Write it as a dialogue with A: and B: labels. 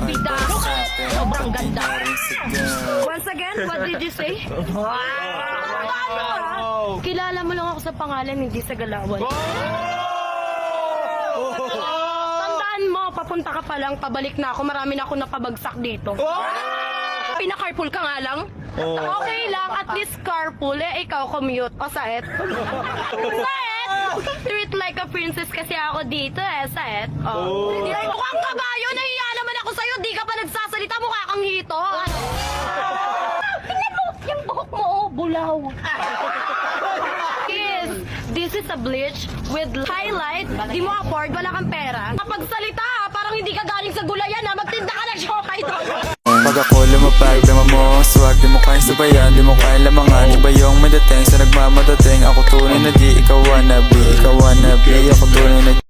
A: bida. Sobrang ganda. Once again, what did you say? Kilala mo lang ako sa pangalan, hindi sa galawan. Tandaan mo, papunta ka pa lang, pabalik na ako. Marami na ako napabagsak dito. Pina-carpool ka nga lang? Okay lang, at least carpool. Ikaw commute. O, Saet? Saet? Treat like a princess kasi ako dito Saet. Mukhang kabayo, nahiya naman ako sa'yo. Di ka pa nagsasalita, mukha kang hito. Tingnan mo, yung buhok mo, bulaw. Kiss, this is a bleach with highlight. Di mo afford, wala kang pera. Kapagsalita, parang hindi ka galing sa gulayan magtinda ka ng shokay doon.
B: Pag ako lumapag, dama mo swag, di mo kayang sabayan, di mo kayang lamangan. Iba yung may dating sa nagmamadating. Ako tunay na di, ikaw wannabe. Ikaw wannabe, ako tunay na